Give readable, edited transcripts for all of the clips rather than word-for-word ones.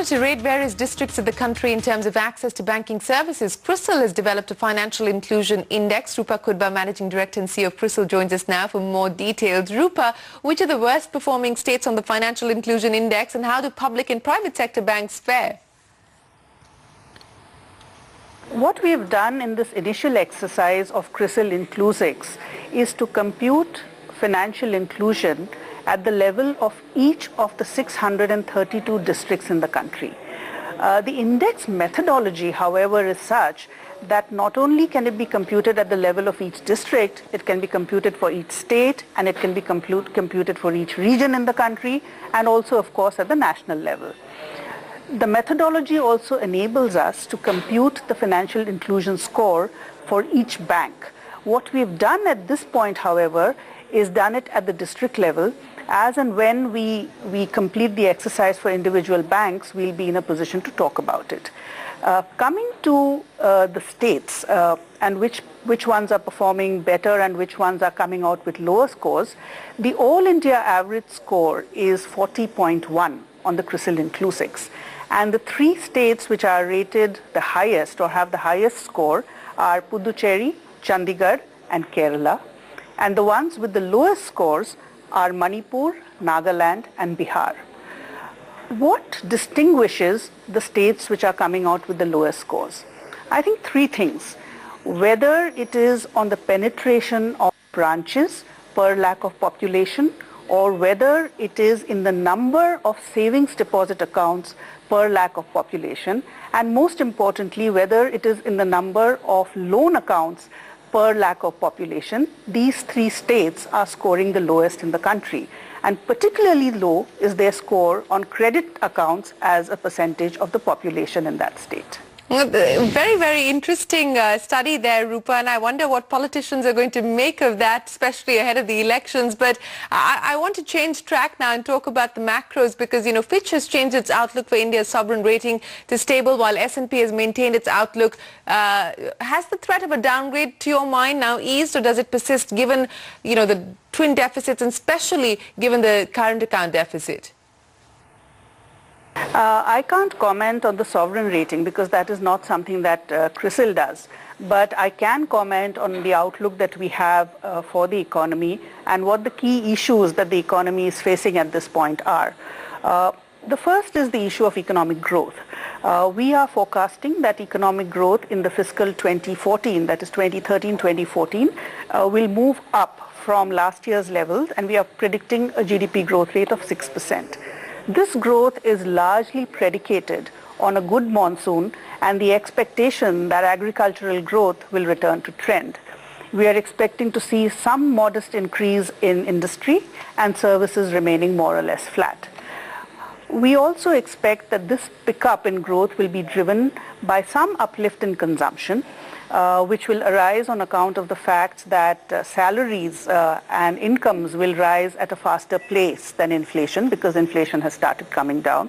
to rate various districts of the country in terms of access to banking services, CRISIL has developed a financial inclusion index. Rupa Kudba, Managing Director and CEO of CRISIL, joins us now for more details. Rupa, which are the worst performing states on the financial inclusion index, and how do public and private sector banks fare? What we have done in this initial exercise of CRISIL Inclusix is to compute financial inclusion at the level of each of the 632 districts in the country. The index methodology, however, is such that not only can it be computed at the level of each district, it can be computed for each state, and it can be computed for each region in the country, and also, of course, at the national level. The methodology also enables us to compute the financial inclusion score for each bank. What we've done at this point, however, is done it at the district level. As and when we complete the exercise for individual banks, we'll be in a position to talk about it. Coming to the states and which ones are performing better and which ones are coming out with lower scores, the All India average score is 40.1 on the CRISIL Inclusix. And the three states which are rated the highest or have the highest score are Puducherry, Chandigarh and Kerala. And the ones with the lowest scores are Manipur, Nagaland and Bihar. What distinguishes the states which are coming out with the lowest scores? I think three things. Whether it is on the penetration of branches per lakh of population, or whether it is in the number of savings deposit accounts per lakh of population, and most importantly, whether it is in the number of loan accounts per lakh of population, these three states are scoring the lowest in the country. And particularly low is their score on credit accounts as a percentage of the population in that state. Very, very interesting study there, Rupa, and I wonder what politicians are going to make of that, especially ahead of the elections. But I want to change track now and talk about the macros, because, you know, Fitch has changed its outlook for India's sovereign rating to stable, while S&P has maintained its outlook. Has the threat of a downgrade, to your mind, now eased, or does it persist given, you know, the twin deficits, and especially given the current account deficit? I can't comment on the sovereign rating because that is not something that CRISIL does. But I can comment on the outlook that we have for the economy and what the key issues that the economy is facing at this point are. The first is the issue of economic growth. We are forecasting that economic growth in the fiscal 2014, that is 2013-2014, will move up from last year's levels, and we are predicting a GDP growth rate of 6%. This growth is largely predicated on a good monsoon and the expectation that agricultural growth will return to trend. We are expecting to see some modest increase in industry and services remaining more or less flat. We also expect that this pickup in growth will be driven by some uplift in consumption, which will arise on account of the fact that salaries and incomes will rise at a faster pace than inflation, because inflation has started coming down.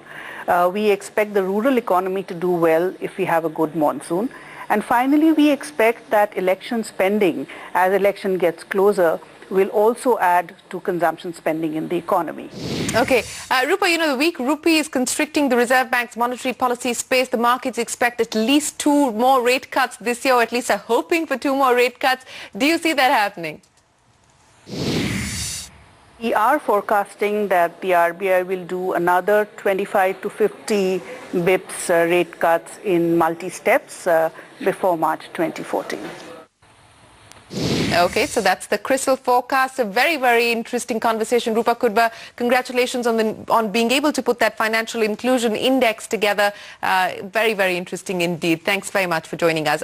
We expect the rural economy to do well if we have a good monsoon. And finally, we expect that election spending, as election gets closer, will also add to consumption spending in the economy. Okay. Rupa, you know, the weak rupee is constricting the Reserve Bank's monetary policy space. The markets expect at least 2 more rate cuts this year, or at least are hoping for 2 more rate cuts. Do you see that happening? We are forecasting that the RBI will do another 25 to 50 bips rate cuts in multi-steps before March 2014. Okay, so that's the CRISIL forecast. A very, very interesting conversation. Rupa Kudba, congratulations on being able to put that financial inclusion index together. Very, very interesting indeed. Thanks very much for joining us.